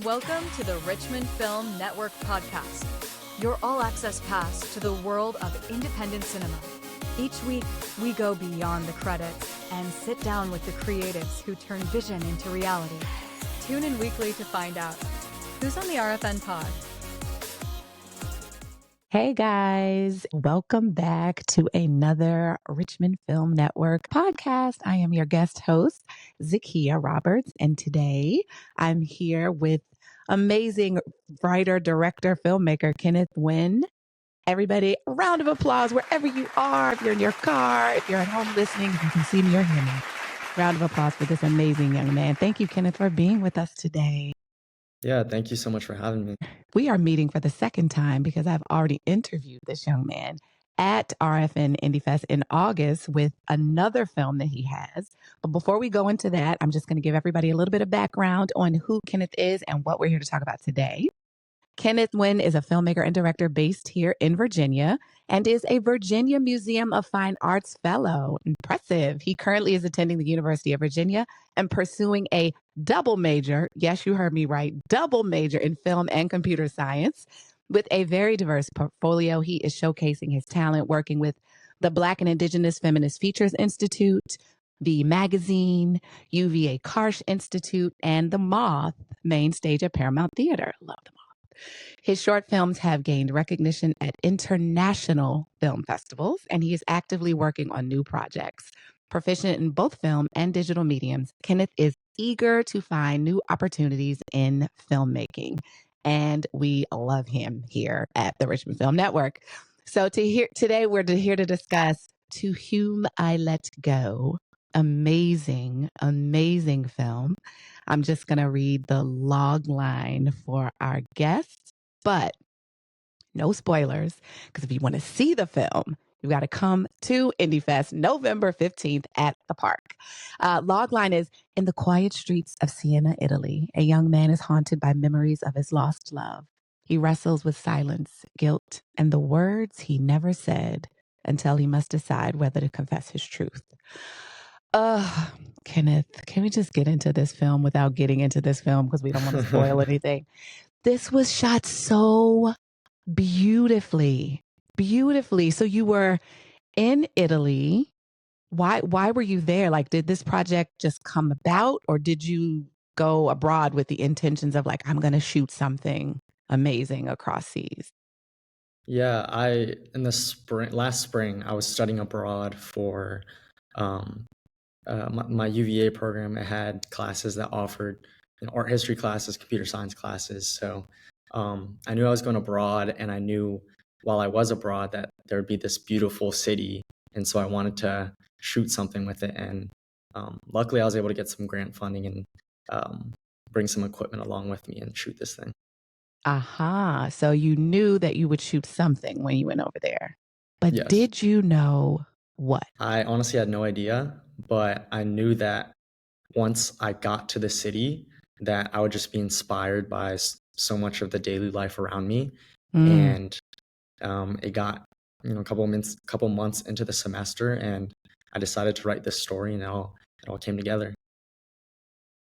Welcome to the Richmond Film Network podcast, your all-access pass to the world of independent cinema. Each week, we go beyond the credits and sit down with the creatives who turn vision into reality. Tune in weekly to find out who's on the RFN pod. Hey guys, welcome back to another Richmond Film Network podcast. I am your guest host, Zakia Roberts, and today I'm here with amazing writer, director, filmmaker, Keneth Nguyen. Everybody, a round of applause wherever you are. If you're in your car, if you're at home listening, if you can see me or hear me. Round of applause for this amazing young man. Thank you, Kenneth, for being with us today. Yeah, thank you so much for having me. We are meeting for the second time because I've already interviewed this young man at RFN Indie Fest in August with another film that he has. But before we go into that, I'm just going to give everybody a little bit of background on who Keneth is and what we're here to talk about today. Keneth Nguyen is a filmmaker and director based here in Virginia and is a Virginia Museum of Fine Arts Fellow. Impressive. He currently is attending the University of Virginia and pursuing a double major. Yes, you heard me right. Double major in film and computer science. With a very diverse portfolio, he is showcasing his talent working with the Black and Indigenous Feminist Features Institute, the Magazine, UVA Karsh Institute, and the Moth main stage at Paramount Theater. Love the Moth. His short films have gained recognition at international film festivals, and he is actively working on new projects. Proficient in both film and digital mediums, Keneth is eager to find new opportunities in filmmaking, and we love him here at the Richmond Film Network. So today we're here to discuss To Whom I Let Go. Amazing, amazing film. I'm just going to read the log line for our guests, but no spoilers, because if you want to see the film, you've got to come to Indie Fest November 15th at the park. Log line is, in the quiet streets of Siena, Italy, a young man is haunted by memories of his lost love. He wrestles with silence, guilt, and the words he never said until he must decide whether to confess his truth. Keneth, can we just get into this film without getting into this film because we don't want to spoil anything? This was shot so beautifully. So you were in Italy. Why were you there? Like, did this project just come about, or did you go abroad with the intentions of like, I'm going to shoot something amazing across seas? Yeah, in the last spring, I was studying abroad for my UVA program. It had classes that offered art history classes, computer science classes. So I knew I was going abroad, and I knew while I was abroad that there would be this beautiful city. And so I wanted to shoot something with it. And luckily, I was able to get some grant funding and bring some equipment along with me and shoot this thing. Aha. So you knew that you would shoot something when you went over there. But Yes. Did you know what? I honestly had no idea, but I knew that once I got to the city, that I would just be inspired by so much of the daily life around me. And it got a couple months into the semester, and I decided to write this story, and it all came together.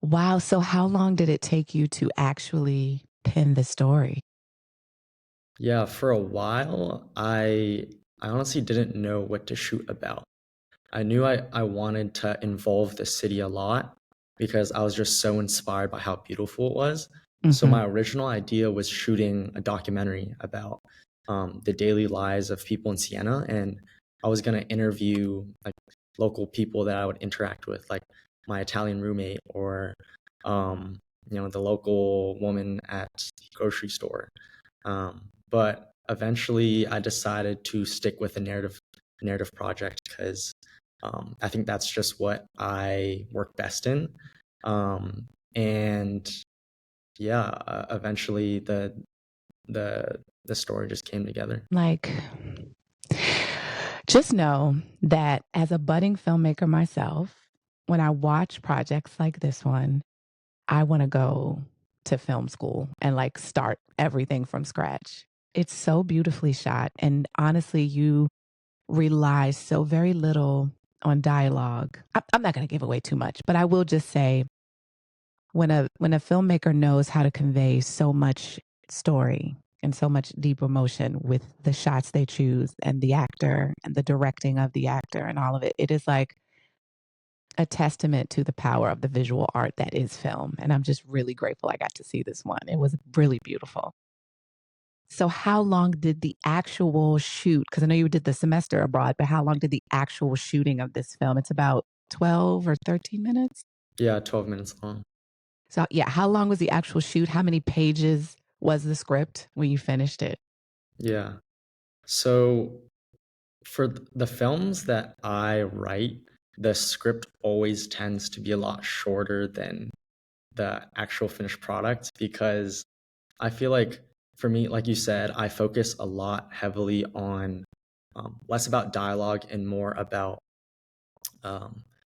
Wow. So how long did it take you to actually pen the story? Yeah, for a while, I honestly didn't know what to shoot about. I knew I wanted to involve the city a lot because I was just so inspired by how beautiful it was. So my original idea was shooting a documentary about the daily lives of people in Siena, and I was going to interview like local people that I would interact with, like my Italian roommate or the local woman at the grocery store. But eventually, I decided to stick with a narrative project because I think that's just what I work best in. And yeah, eventually the story just came together. Like, just know that as a budding filmmaker myself, when I watch projects like this one, I want to go to film school and like start everything from scratch. It's so beautifully shot. And honestly, you rely so very little on dialogue. I'm not going to give away too much, but I will just say when a filmmaker knows how to convey so much story and so much deep emotion with the shots they choose and the actor and the directing of the actor and all of it, it is like a testament to the power of the visual art that is film. And I'm just really grateful I got to see this one. It was really beautiful. So how long did the actual shoot, because I know you did the semester abroad, but how long did the actual shooting of this film? It's about 12 or 13 minutes? Yeah, 12 minutes long. So yeah, how long was the actual shoot? How many pages was the script when you finished it? Yeah. So for the films that I write, the script always tends to be a lot shorter than the actual finished product because I feel like for me, like you said, I focus a lot heavily on less about dialogue and more about I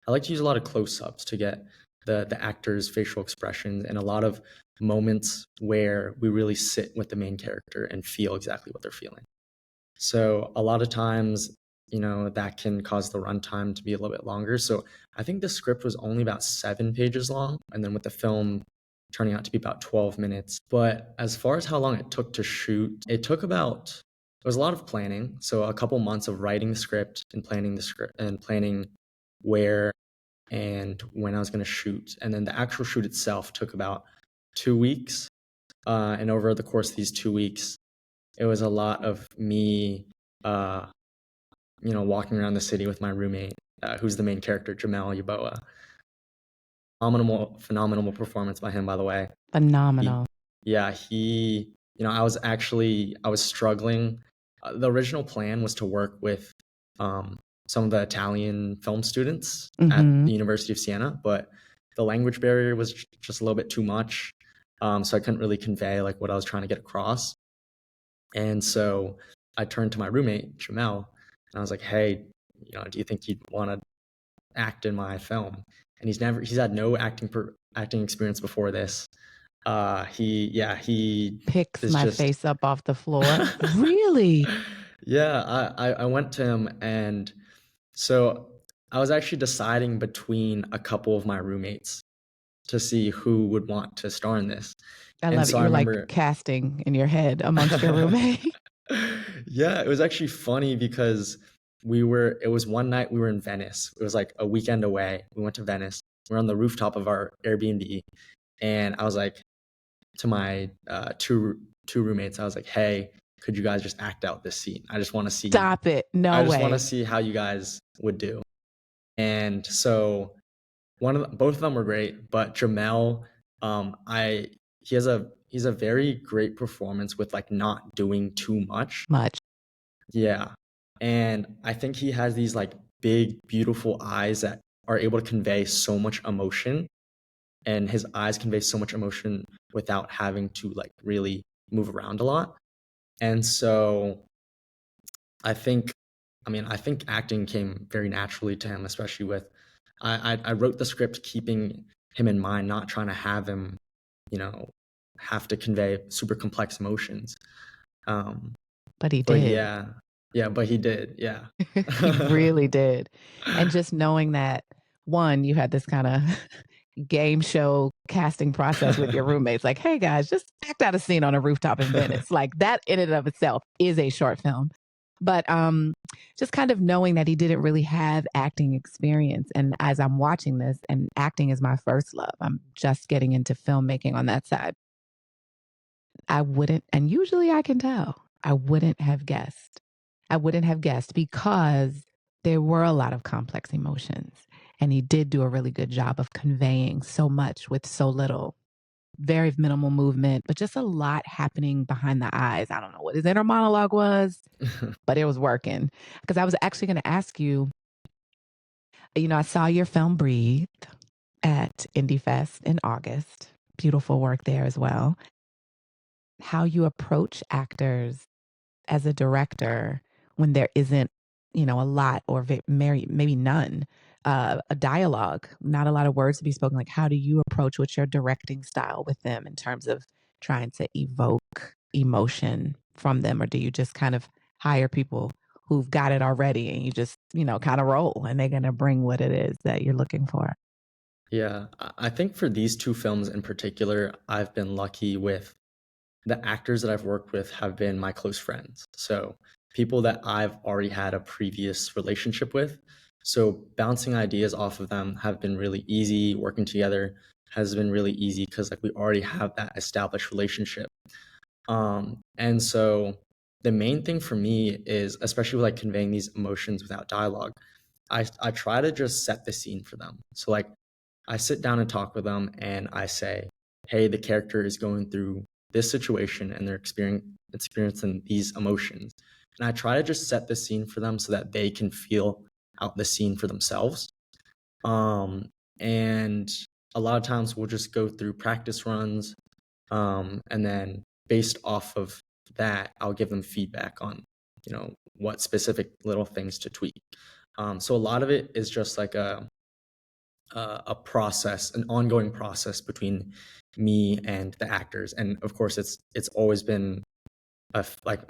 like to use a lot of close-ups to get the actor's facial expressions and a lot of moments where we really sit with the main character and feel exactly what they're feeling. So a lot of times, that can cause the runtime to be a little bit longer. So I think the script was only about 7 pages long, and then with the film turning out to be about 12 minutes. But as far as how long it took to shoot, it was a lot of planning. So a couple months of writing the script and planning the script and planning where and when I was going to shoot. And then the actual shoot itself took about 2 weeks. And over the course of these 2 weeks, it was a lot of me, walking around the city with my roommate, who's the main character, Jamel Yaboa. Phenomenal performance by him, by the way. Phenomenal. I was struggling. The original plan was to work with some of the Italian film students at the University of Siena, but the language barrier was just a little bit too much. So I couldn't really convey like what I was trying to get across. And so I turned to my roommate, Jamel, and I was like, hey, do you think you'd want to act in my film? And he's had no acting experience before this. He picks my face up off the floor. Really? Yeah, I went to him, and so I was actually deciding between a couple of my roommates to see who would want to star in this. I love it. You're like casting in your head amongst your roommate. Yeah, it was actually funny because it was one night we were in Venice. It was like a weekend away. We went to Venice. We were on the rooftop of our Airbnb. And I was like, to my two roommates, I was like, hey, could you guys just act out this scene? I just want to see. Stop it. No way. I just want to see how you guys would do. And so both of them were great, but Jamel, he's a very great performance with like not doing too much. Yeah. And I think he has these like big, beautiful eyes that are able to convey so much emotion. And his eyes convey so much emotion without having to like really move around a lot. And so I think acting came very naturally to him, especially with I wrote the script keeping him in mind, not trying to have him, have to convey super complex emotions. But he did. But he did. Yeah. He really did. And just knowing that, one, you had this kind of game show casting process with your roommates, like, hey guys, just act out a scene on a rooftop in Venice. Like that in and of itself is a short film. But just kind of knowing that he didn't really have acting experience. And as I'm watching this, and acting is my first love, I'm just getting into filmmaking on that side. I wouldn't, and usually I can tell, I wouldn't have guessed because there were a lot of complex emotions. And he did do a really good job of conveying so much with so little. Very minimal movement, but just a lot happening behind the eyes. I don't know what his inner monologue was, but it was working. Because I was actually going to ask you, I saw your film Breathe at Indie Fest in August. Beautiful work there as well. How you approach actors as a director when there isn't, a lot or maybe none, a dialogue, not a lot of words to be spoken. Like, how do you approach what's your directing style with them in terms of trying to evoke emotion from them? Or do you just kind of hire people who've got it already and you just, kind of roll and they're going to bring what it is that you're looking for? Yeah, I think for these two films in particular, I've been lucky with the actors that I've worked with have been my close friends. So people that I've already had a previous relationship with. So bouncing ideas off of them have been really easy. Working together has been really easy because like we already have that established relationship. And so the main thing for me is, especially with like conveying these emotions without dialogue, I try to just set the scene for them. So like I sit down and talk with them and I say, hey, the character is going through this situation and they're experiencing these emotions. And I try to just set the scene for them so that they can feel out the scene for themselves. And a lot of times we'll just go through practice runs. And then based off of that, I'll give them feedback on, what specific little things to tweak. So a lot of it is just like a process, an ongoing process between me and the actors. And of course, it's always been a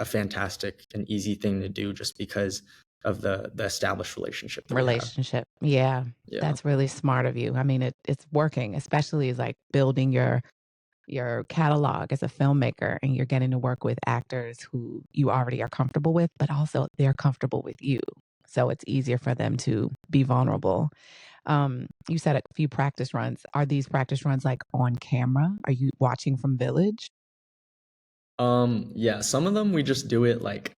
fantastic and easy thing to do just because of the established relationship that we have. Relationship. Yeah. Yeah. That's really smart of you. I mean, it's working, especially as like building your catalog as a filmmaker, and you're getting to work with actors who you already are comfortable with, but also they're comfortable with you. So it's easier for them to be vulnerable. You said a few practice runs. Are these practice runs like on camera? Are you watching from Village? Yeah, some of them we just do it like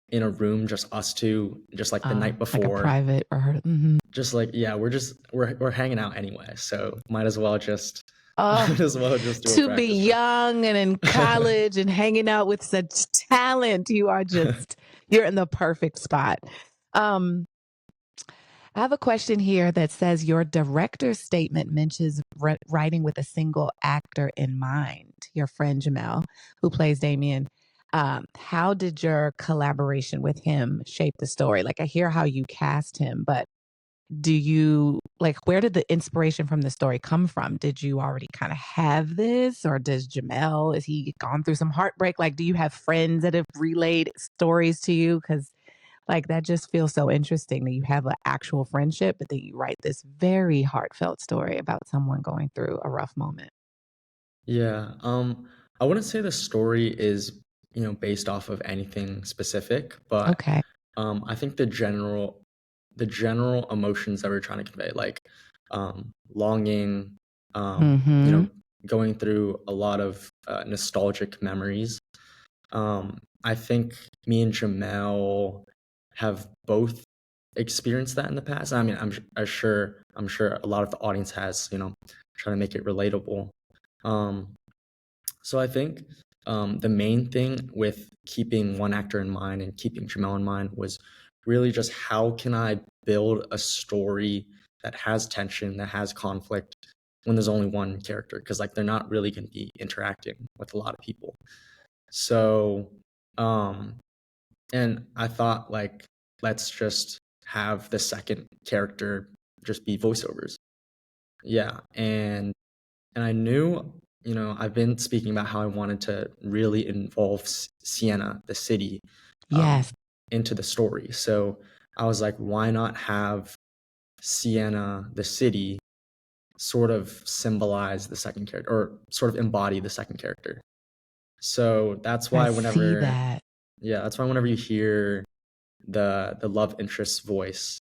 in a room, just us two, just like the night Like a before. private rehearsal. Mm-hmm. Just like, yeah, we're hanging out anyway, so might as well just might as well just do a To be practice run. young and in college and hanging out with such talent, you are just you're in the perfect spot. I have a question here that says your director's statement mentions writing with a single actor in mind. Your friend Jamel, who plays Damien, how did your collaboration with him shape the story? Like, I hear how you cast him, but do you like where did the inspiration from the story come from? Did you already kind of have this, or does Jamel, is he gone through some heartbreak? Like, do you have friends that have relayed stories to you? Because like that just feels so interesting that you have an actual friendship, but that you write this very heartfelt story about someone going through a rough moment. Yeah, I wouldn't say the story is, based off of anything specific, but Okay. I think the general emotions that we're trying to convey, like longing, Mm-hmm. going through a lot of nostalgic memories. I think me and Jamel have both experienced that in the past. I mean, I'm sure a lot of the audience has, trying to make it relatable. So I think the main thing with keeping one actor in mind and keeping Jamel in mind was really just how can I build a story that has tension, that has conflict when there's only one character, because like they're not really going to be interacting with a lot of people. So, and I thought like let's just have the second character just be voiceovers. Yeah, and I knew, I've been speaking about how I wanted to really involve Sienna, the city, Yes. into the story. So I was like, why not have Sienna, the city, sort of symbolize the second character or sort of embody the second character? So that's why I see that. whenever you hear the love interest's voice,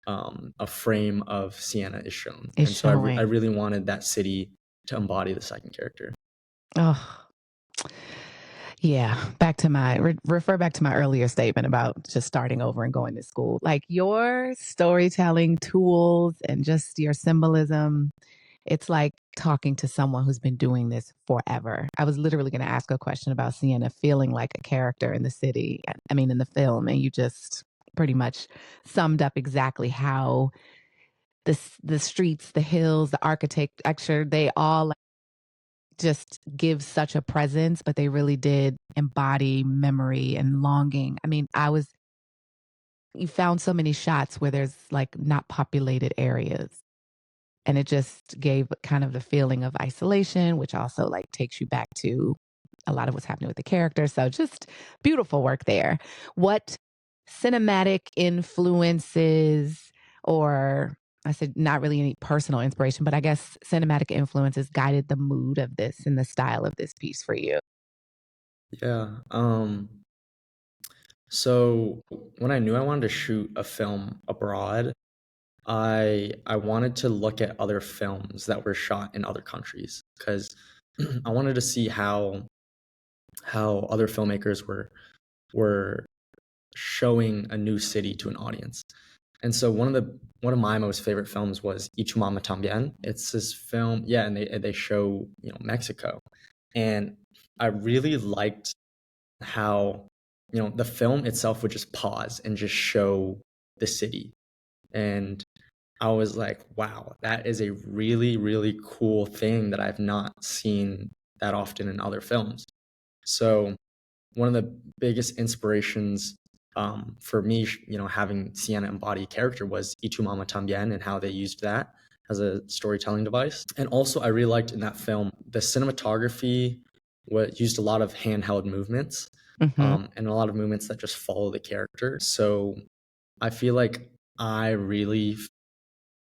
a frame of Sienna is shown. It's And so I showing. really wanted that city to embody the second character. Oh, yeah. Refer back to my earlier statement about just starting over and going to school. Like your storytelling tools and just your symbolism, it's like talking to someone who's been doing this forever. I was literally going to ask a question about Sienna feeling like a character in the city, I mean, in the film, and you just pretty much summed up exactly how the streets, the hills, the architecture, they all just give such a presence, but they really did embody memory and longing. I mean, you found so many shots where there's like not populated areas. And it just gave kind of the feeling of isolation, which also like takes you back to a lot of what's happening with the character. So just beautiful work there. What cinematic influences or I said not really any personal inspiration, but I guess cinematic influences guided the mood of this and the style of this piece for you. Yeah. So when I knew I wanted to shoot a film abroad, I wanted to look at other films that were shot in other countries because I wanted to see how other filmmakers were showing a new city to an audience. And so one of my most favorite films was Y Tu Mama Tambien. It's this film, yeah, and they show, Mexico. And I really liked how, the film itself would just pause and just show the city. And I was like, wow, that is a really, really cool thing that I've not seen that often in other films. So one of the biggest inspirations for me, having Sienna embody character was Y Tu Mama Tambien and how they used that as a storytelling device. And also, I really liked in that film the cinematography used a lot of handheld movements Hmm. and a lot of movements that just follow the character. So I feel like I really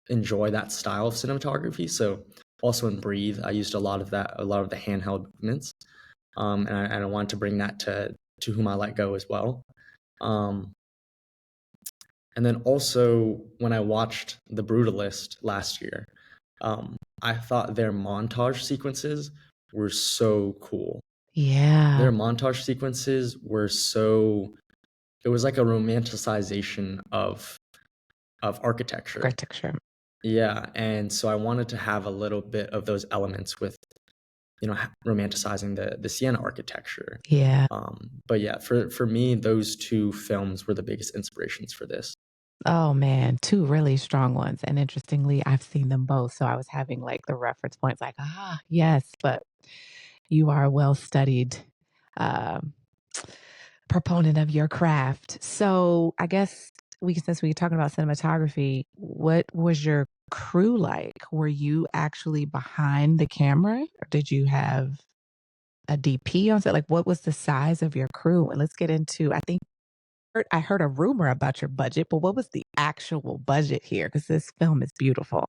enjoy that style of cinematography. So also in Breathe, I used a lot of that, a lot of the handheld movements, and I wanted to bring that to Whom I Let Go as well. Um, and then also when I watched The Brutalist last year, I thought their montage sequences were so cool. Yeah. Their montage sequences were so, it was like a romanticization of architecture. Architecture. Yeah, and so I wanted to have a little bit of those elements with, romanticizing the Siena architecture. Yeah. But yeah, for me, those two films were the biggest inspirations for this. Oh man, two really strong ones. And interestingly, I've seen them both. So I was having like the reference points like, yes, but you are a well studied um, proponent of your craft. So I guess since we were talking about cinematography, what was your crew like? Were you actually behind the camera or did you have a DP on set? Like, what was the size of your crew? And let's get into, I heard a rumor about your budget, but what was the actual budget here? Because this film is beautiful.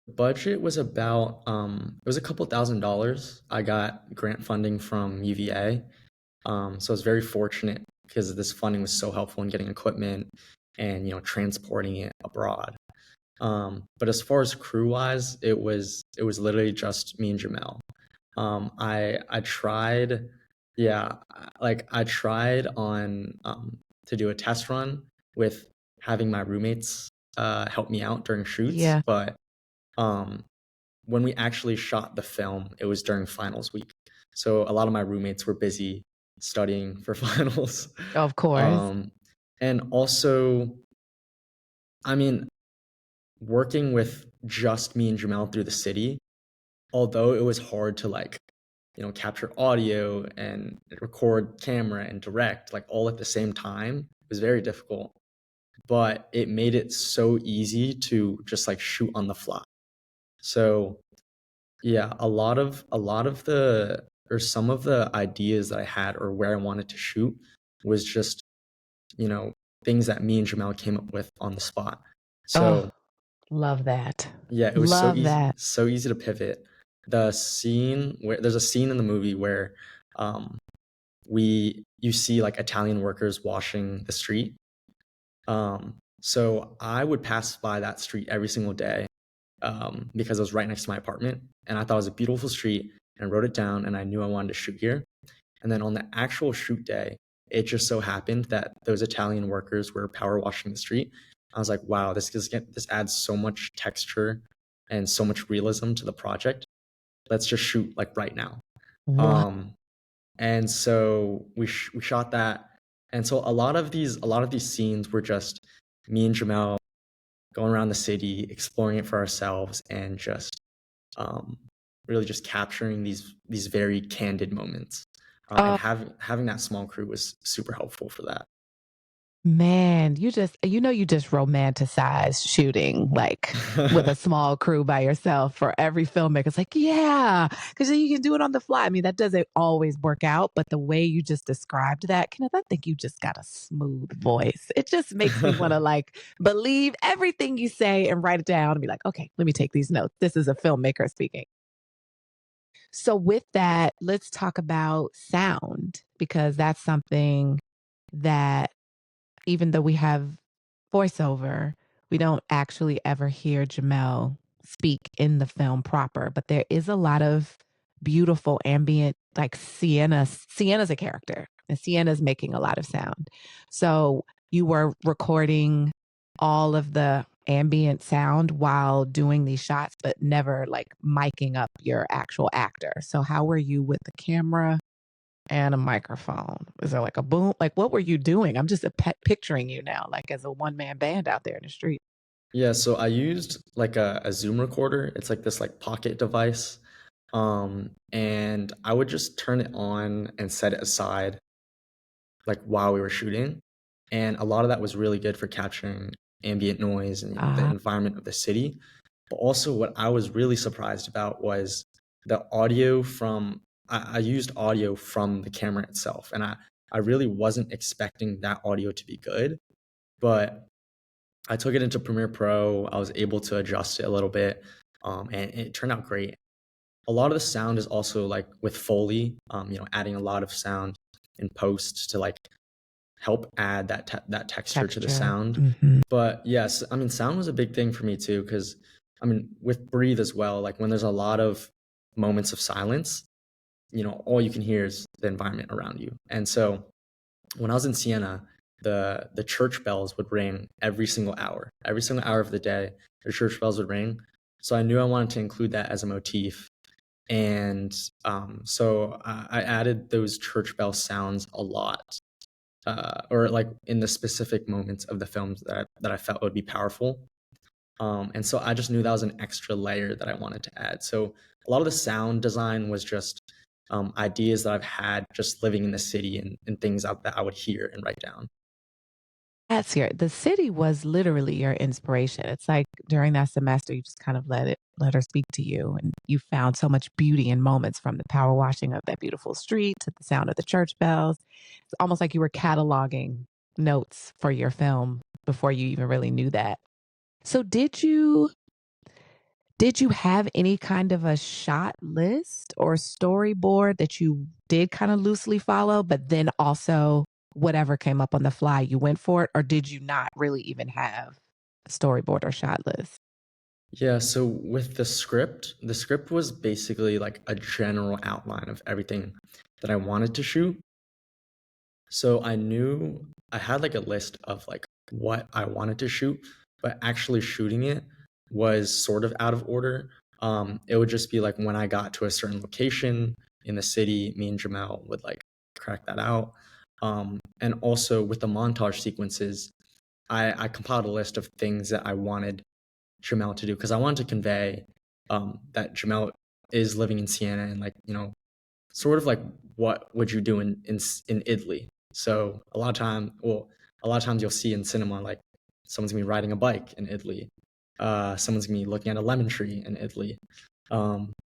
Budget was about it was a couple $1,000s. I got grant funding from UVA. So I was very fortunate because this funding was so helpful in getting equipment and transporting it abroad. But as far as crew wise, it was literally just me and Jamel. I tried, yeah, like I tried on to do a test run with having my roommates help me out during shoots, Yeah, but um, when we actually shot the film, it was during finals week. So a lot of my roommates were busy studying for finals. of course. Um, and also, I mean, working with just me and Jamel through the city, although it was hard to like, capture audio and record camera and direct like all at the same time, it was very difficult. But it made it so easy to just like shoot on the fly. So yeah, a lot of the or some of the ideas that I had or where I wanted to shoot was just, you know, things that me and Jamal came up with on the spot. Oh, So love that. yeah, it was Love that. so easy to pivot. There's a scene in the movie where um you see like Italian workers washing the street. So I would pass by that street every single day because it was right next to my apartment. And I thought it was a beautiful street and wrote it down. And I knew I wanted to shoot here. And then on the actual shoot day, it just so happened that those Italian workers were power washing the street. I was like, wow, this adds so much texture and so much realism to the project. Let's just shoot like right now. What? Um, and so we shot that. And so a lot of these scenes were just me and Jamel going around the city, exploring it for ourselves, and just um, really just capturing these very candid moments. And Oh, having that small crew was super helpful for that. Man, you just romanticize shooting like with a small crew by yourself for every filmmaker. It's like, yeah, because you can do it on the fly. I mean, that doesn't always work out, but the way you just described that, Kenneth, I think you just got a smooth voice. It just makes me want to like believe everything you say and write it down and be like, okay, let me take these notes. This is a filmmaker speaking. So, with that, let's talk about sound because that's something that even though we have voiceover, we don't actually ever hear Jamel speak in the film proper. But there is a lot of beautiful ambient, like Sienna. Sienna's a character, and Sienna's making a lot of sound. So you were recording all of the ambient sound while doing these shots, but never like miking up your actual actor. So how were you with the camera and a microphone? Is there like a boom? Like, what were you doing? I'm just picturing you now, like as a one-man band out there in the street. Yeah, so I used like a Zoom recorder. It's like this like pocket device. And I would just turn it on and set it aside like while we were shooting. And a lot of that was really good for capturing ambient noise and the Uh, environment of the city. But also what I was really surprised about was the audio from I used audio from the camera itself. And I really wasn't expecting that audio to be good. But I took it into Premiere Pro. I was able to adjust it a little bit, and it turned out great. A lot of the sound is also like with Foley, adding a lot of sound in post to like help add that texture to the texture. sound. Mm-hmm. But yes, I mean, sound was a big thing for me too, because I mean, with Breathe as well, like when there's a lot of moments of silence, all you can hear is the environment around you. And so when I was in Siena, the church bells would ring every single hour. Every single hour of the day, the church bells would ring. So I knew I wanted to include that as a motif. And so I added those church bell sounds a lot, or like in the specific moments of the films that I felt would be powerful. And so I just knew that was an extra layer that I wanted to add. So a lot of the sound design was just ideas that I've had just living in the city and things that I would hear and write down. That's your the city was literally your inspiration. It's like during that semester, you just kind of let her speak to you, and you found so much beauty in moments from the power washing of that beautiful street to the sound of the church bells. It's almost like you were cataloging notes for your film before you even really knew that. So did you have any kind of a shot list or storyboard that you did kind of loosely follow, but then also whatever came up on the fly, you went for it? Or did you not really even have a storyboard or shot list? Yeah, so with the script was basically like a general outline of everything that I wanted to shoot. So I knew I had like a list of like what I wanted to shoot, but actually shooting it was sort of out of order. It would just be like when I got to a certain location in the city, me and Jamel would like crack that out. And also with the montage sequences, I compiled a list of things that I wanted Jamel to do because I wanted to convey that Jamel is living in Siena and like sort of like what would you do in Italy. So a lot of times you'll see in cinema like someone's gonna be riding a bike in Italy, someone's gonna be looking at a lemon tree in Italy,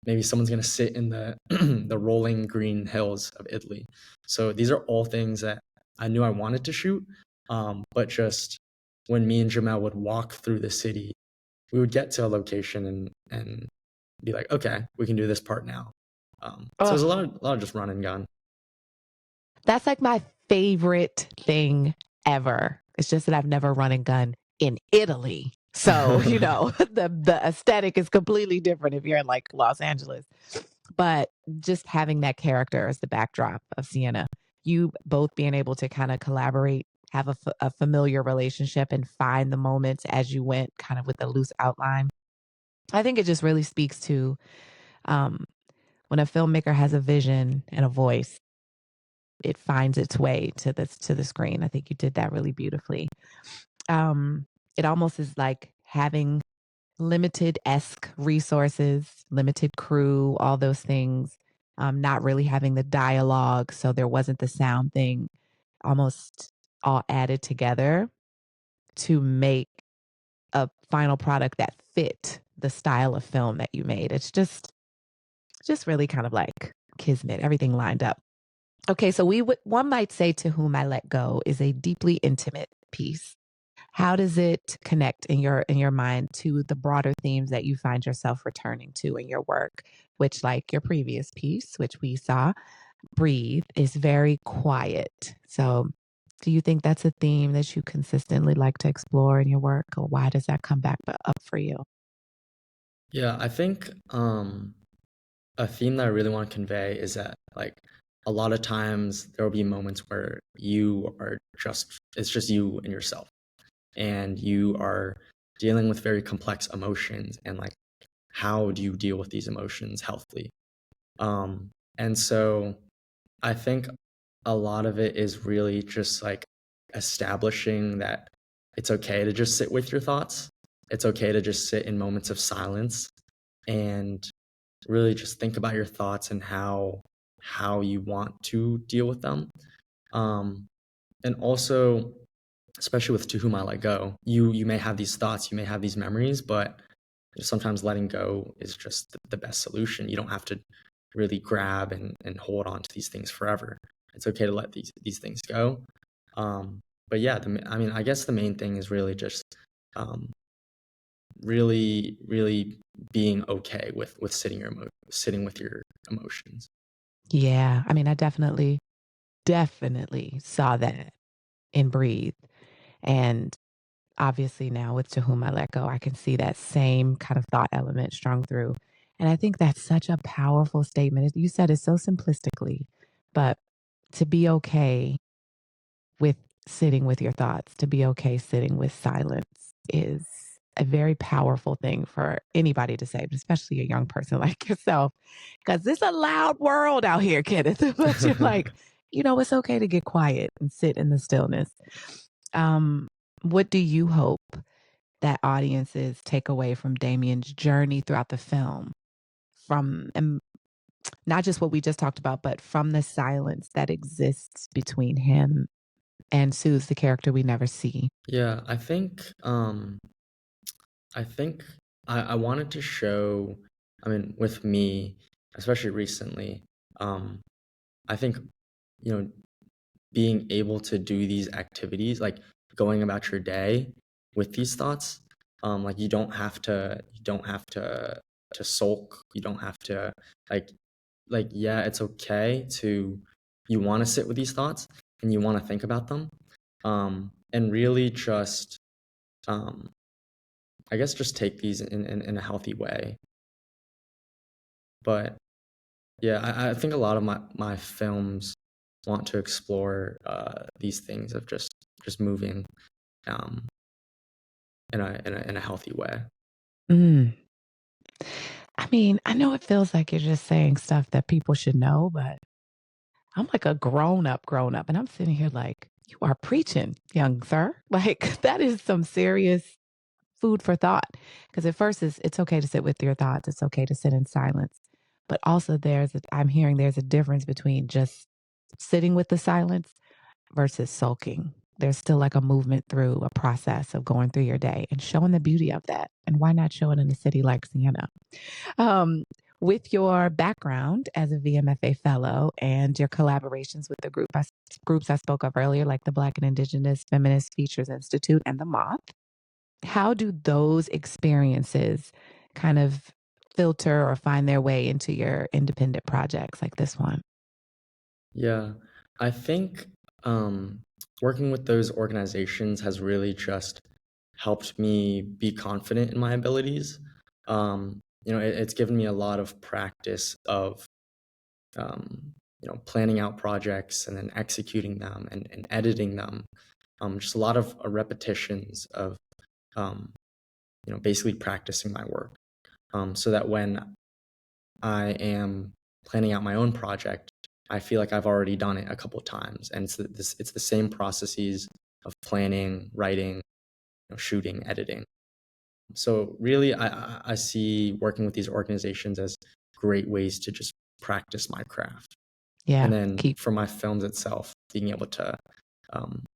maybe someone's gonna sit in the the rolling green hills of Italy. So these are all things that I knew I wanted to shoot, but just when me and Jamel would walk through the city, we would get to a location and be like, okay, we can do this part now. So it was Oh, a lot of just run and gun. that's like my favorite thing ever. It's just that I've never run and gun in Italy. So, the aesthetic is completely different if you're in like Los Angeles. But just having that character as the backdrop of Sienna, you both being able to kind of collaborate, have a familiar relationship, and find the moments as you went, kind of with a loose outline. I think it just really speaks to um, when a filmmaker has a vision and a voice, it finds its way to the screen. I think you did that really beautifully. It almost is like having limited esque resources, limited crew, all those things. Not really having the dialogue, so there wasn't the sound thing. Almost all added together to make a final product that fit the style of film that you made. It's just really kind of like kismet, everything lined up. Okay, so one might say To Whom I Let Go is a deeply intimate piece. How does it connect in your mind to the broader themes that you find yourself returning to in your work, which, like your previous piece, which we saw, Breathe, is very quiet. So do you think that's a theme that you consistently like to explore in your work, or why does that come back up for you? Yeah, I think a theme that I really want to convey is that like a lot of times there will be moments where it's just you and yourself, and you are dealing with very complex emotions, and like how do you deal with these emotions healthily? And so I think a lot of it is really just like establishing that it's okay to just sit with your thoughts. It's okay to just sit in moments of silence and really just think about your thoughts and how you want to deal with them. And also, especially with To Whom I Let Go, you may have these thoughts, you may have these memories, but sometimes letting go is just the best solution. You don't have to really grab and hold on to these things forever. It's okay to let these things go. But yeah, I mean, I guess the main thing is really just um, really being okay with sitting with your emotions. Yeah, I mean, I definitely saw that in Breathe. And obviously now with To Whom I Let Go, I can see that same kind of thought element strung through. And I think that's such a powerful statement. You said it so simplistically, but to be okay with sitting with your thoughts, to be okay sitting with silence is a very powerful thing for anybody to say, but especially a young person like yourself, because it's a loud world out here, Kenneth. But you're like, it's okay to get quiet and sit in the stillness. What do you hope that audiences take away from Damien's journey throughout the film? And not just what we just talked about, but from the silence that exists between him and Sue's the character we never see. Yeah, I think I wanted to show, I mean, with me, especially recently, um, I think, you know, being able to do these activities, like going about your day with these thoughts, like you don't have to sulk. You don't have to like yeah, it's okay to you want to sit with these thoughts and you want to think about them, and really just um, I guess just take these in a healthy way. But yeah, I think a lot of my films want to explore these things of just moving um, in a healthy way. Mm. I mean, I know it feels like you're just saying stuff that people should know, but I'm like a grown up, and I'm sitting here like, you are preaching, young sir. Like, that is some serious food for thought. Because at first, it's okay to sit with your thoughts, it's okay to sit in silence. But also, I'm hearing there's a difference between just sitting with the silence versus sulking. There's still like a movement through a process of going through your day and showing the beauty of that. And why not show it in a city like Siena? Um, with your background as a VMFA fellow and your collaborations with the groups I spoke of earlier, like the Black and Indigenous Feminist Features Institute and the Moth, how do those experiences kind of filter or find their way into your independent projects like this one? Yeah, I think working with those organizations has really just helped me be confident in my abilities. It's given me a lot of practice of planning out projects and then executing them and editing them. Just a lot of repetitions of basically practicing my work, so that when I am planning out my own project, I feel like I've already done it a couple of times, and it's the same processes of planning, writing, shooting, editing. So really, I see working with these organizations as great ways to just practice my craft, Yeah, and then keep. for my films itself, being able to um,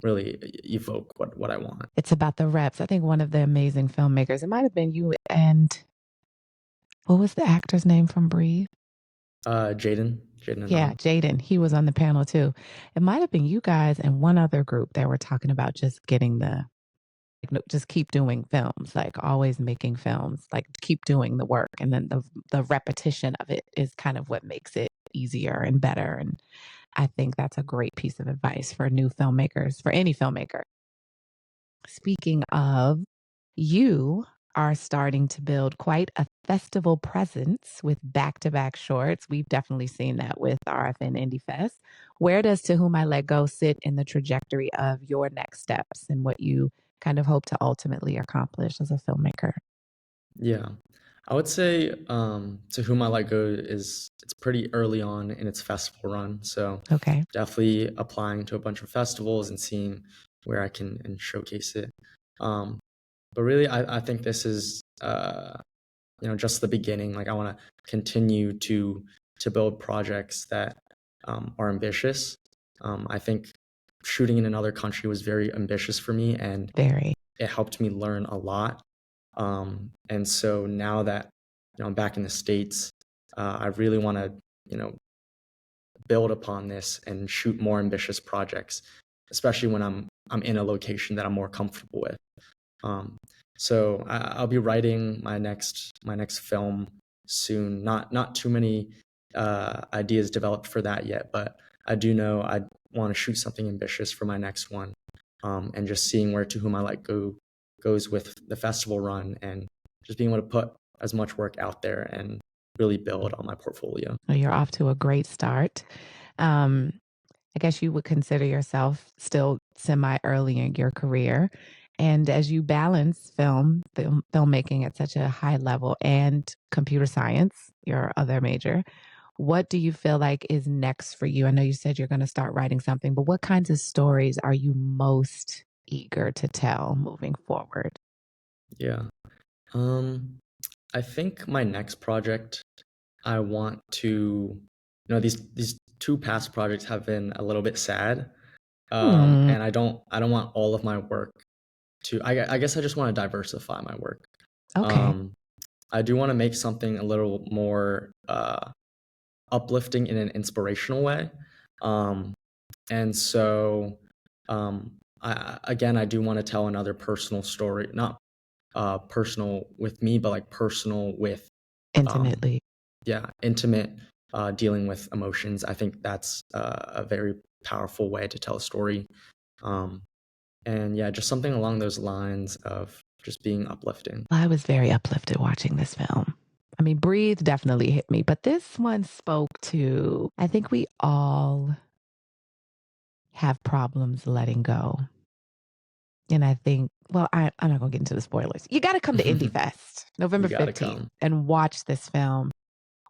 really evoke what I want. It's about the reps. I think one of the amazing filmmakers, it might have been you and what was the actor's name from Breathe? Jaden Yeah, Anon. Jaden. He was on the panel too. It might have been you guys and one other group that were talking about just getting just keep doing films, like always making films, like keep doing the work. And then the repetition of it is kind of what makes it easier and better. And I think that's a great piece of advice for new filmmakers, for any filmmaker. Speaking of, you are starting to build quite a festival presence with back-to-back shorts. We've definitely seen that with RFN Indie Fest. Where does To Whom I Let Go sit in the trajectory of your next steps and what you kind of hope to ultimately accomplish as a filmmaker? Yeah. I would say To Whom I Let Go it's pretty early on in its festival run. So Okay. definitely applying to a bunch of festivals and seeing where I can and showcase it. But really, I think this is just the beginning. Like I want to continue to build projects that are ambitious. I think shooting in another country was very ambitious for me, and Very. it helped me learn a lot. And so now that I'm back in the States, I really want to build upon this and shoot more ambitious projects, especially when I'm in a location that I'm more comfortable with. So I'll be writing my next film soon. Not too many ideas developed for that yet, but I do know I want to shoot something ambitious for my next one. And just seeing where To Whom I Let Go goes with the festival run, and just being able to put as much work out there and really build on my portfolio. Well, you're off to a great start. I guess you would consider yourself still semi early in your career. And as you balance filmmaking at such a high level and computer science, your other major, what do you feel like is next for you? I know you said you're going to start writing something, but what kinds of stories are you most eager to tell moving forward? Yeah. I think my next project, I want to, these two past projects have been a little bit sad. And I don't want all of my work to, I guess I just want to diversify my work. Okay. I do want to make something a little more uplifting in an inspirational way. And so, I do want to tell another personal story, not personal with me, but like personal with, Intimately. intimate, dealing with emotions. I think that's a very powerful way to tell a story. And yeah, just something along those lines of just being uplifting. I was very uplifted watching this film. I mean, Breathe definitely hit me, but this one spoke to, I think we all have problems letting go. And I think, well, I'm not going to get into the spoilers. You got to come to Indie Fest, November You gotta 15th, come. and watch this film.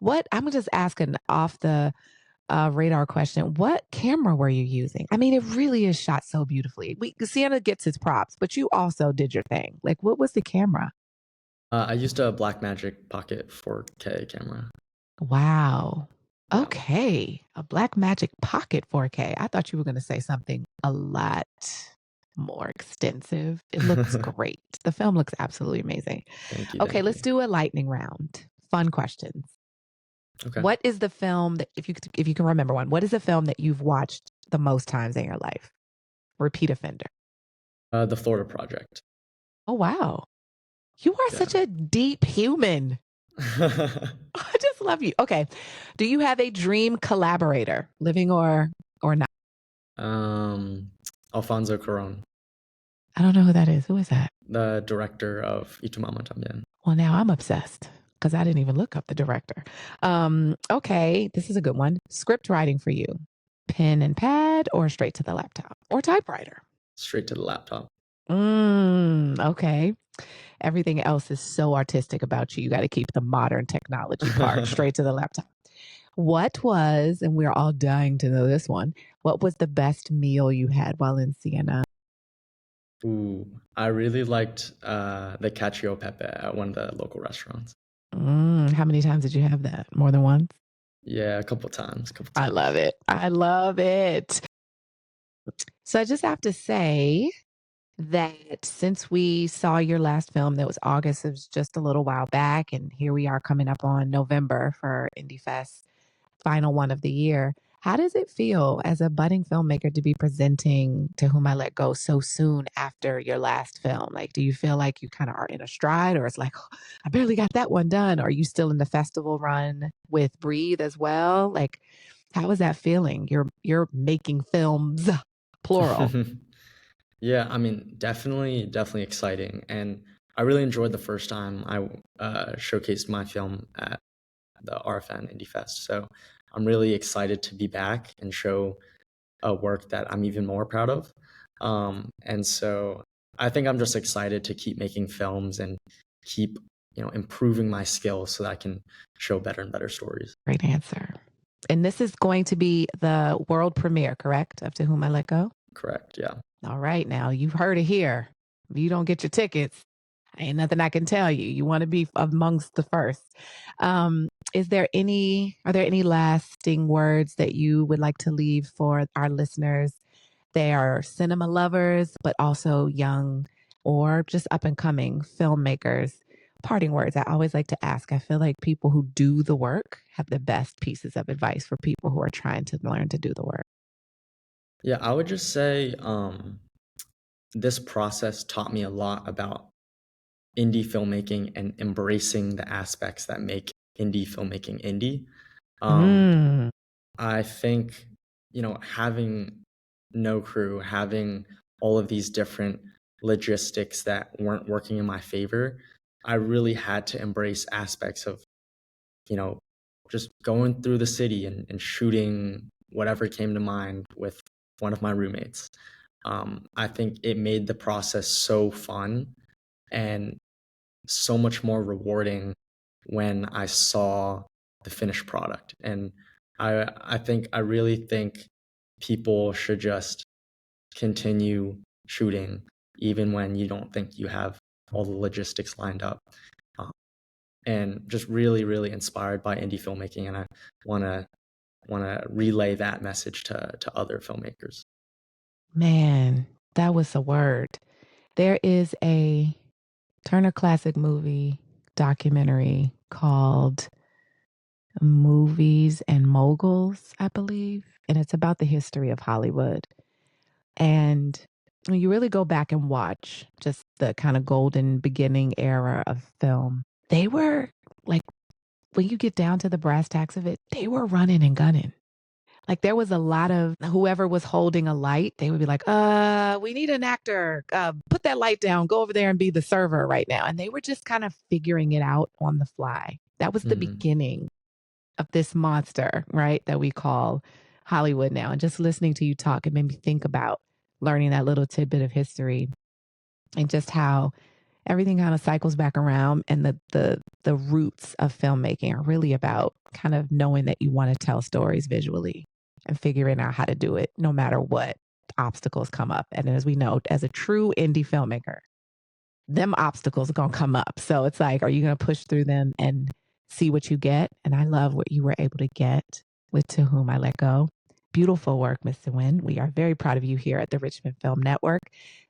I'm going to just ask an off the radar question. What camera were you using? I mean, it really is shot so beautifully. SIENA gets its props, but you also did your thing. Like, what was the camera? I used a Blackmagic Pocket 4K camera. Wow. Yeah. Okay. A Blackmagic Pocket 4K. I thought you were going to say something a lot more extensive. It looks great. The film looks absolutely amazing. Thank you. Okay, thank let's you. do a lightning round. Fun questions. Okay. What is the film that, if you can remember one, what is the film that you've watched the most times in your life? Repeat offender. The Florida Project. Oh, wow. You are Yeah. such a deep human. I just love you. Okay. Do you have a dream collaborator, living or not? Alfonso Cuarón, I don't know who that is. Who is that? the director of Y Tu Mamá También. Well, now I'm obsessed because I didn't even look up the director. Okay. This is a good one. Script writing for you. Pen and pad or straight to the laptop or typewriter? Straight to the laptop. Okay. Everything else is so artistic about you. You got to keep the modern technology part straight to the laptop. What was, and we're all dying to know this one, what was the best meal you had while in Siena? Ooh, I really liked the cacio pepe at one of the local restaurants. How many times did you have that? More than once? Yeah, a couple times. I love it. I love it. So I just have to say that since we saw your last film, that was August, it was just a little while back, and here we are coming up on November for Indie Fest, final one of the year. How does it feel as a budding filmmaker to be presenting To Whom I Let Go so soon after your last film? Like, do you feel like you kind of are in a stride, or it's like, "Oh, I barely got that one done"? Are you still in the festival run with Breathe as well? Like, how is that feeling? You're making films, plural. Yeah, I mean, definitely exciting. And I really enjoyed the first time I showcased my film at the RFN Indie Fest. So I'm really excited to be back and show a work that I'm even more proud of. And so I think I'm just excited to keep making films and keep, improving my skills so that I can show better and better stories. Great answer. And this is going to be the world premiere, correct, of To Whom I Let Go? Correct, yeah. All right, now you've heard it here. If you don't get your tickets, ain't nothing I can tell you. You want to be amongst the first. Are there any lasting words that you would like to leave for our listeners? They are cinema lovers, but also young or just up and coming filmmakers. Parting words I always like to ask. I feel like people who do the work have the best pieces of advice for people who are trying to learn to do the work. Yeah, I would just say this process taught me a lot about indie filmmaking and embracing the aspects that make indie filmmaking indie. Um, Mm. I think, having no crew, having all of these different logistics that weren't working in my favor, I really had to embrace aspects of, you know, just going through the city and shooting whatever came to mind with one of my roommates. I think it made the process so fun and so much more rewarding when I saw the finished product. And I really think people should just continue shooting even when you don't think you have all the logistics lined up. Um, and just really inspired by indie filmmaking, and I want to relay that message to other filmmakers. Man, that was a word. There is a Turner Classic Movie documentary called Movies and Moguls, I believe. And it's about the history of Hollywood. And when you really go back and watch just the kind of golden beginning era of film, they were like, when you get down to the brass tacks of it, they were running and gunning. Like there was a lot of whoever was holding a light, they would be like, we need an actor. Put that light down, go over there and be the server right now. And they were just kind of figuring it out on the fly. That was the Mhm. beginning of this monster, right? That we call Hollywood now. And just listening to you talk, it made me think about learning that little tidbit of history and just how everything kind of cycles back around, and the roots of filmmaking are really about kind of knowing that you want to tell stories visually and figuring out how to do it no matter what obstacles come up. And as we know, as a true indie filmmaker, them obstacles are going to come up. So it's like, are you going to push through them and see what you get? And I love what you were able to get with To Whom I Let Go. Beautiful work, Mr. Nguyen. We are very proud of you here at the Richmond Film Network.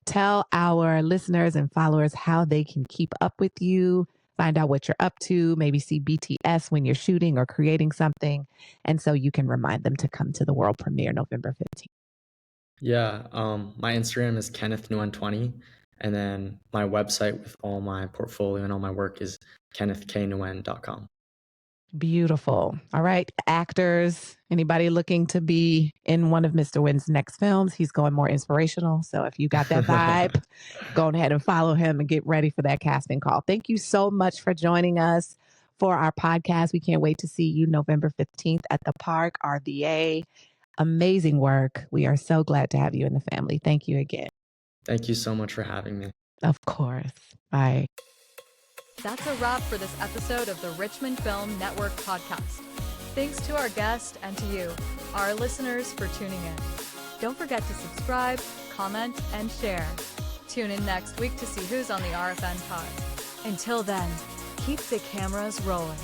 Tell our listeners and followers how they can keep up with you, find out what you're up to, maybe see BTS when you're shooting or creating something. And so you can remind them to come to the world premiere November 15th. Yeah, my Instagram is Kenneth Nguyen 20, and then my website with all my portfolio and all my work is kennethknguyen.com. Beautiful. All right. Actors, anybody looking to be in one of Mr. Nguyen's next films? He's going more inspirational. So if you got that vibe, go ahead and follow him and get ready for that casting call. Thank you so much for joining us for our podcast. We can't wait to see you November 15th at the park, RVA. Amazing work. We are so glad to have you in the family. Thank you again. Thank you so much for having me. Of course. Bye. That's a wrap for this episode of the Richmond Film Network podcast. Thanks to our guest and to you, our listeners, for tuning in. Don't forget to subscribe, comment, and share. Tune in next week to see who's on the RFN pod. Until then, keep the cameras rolling.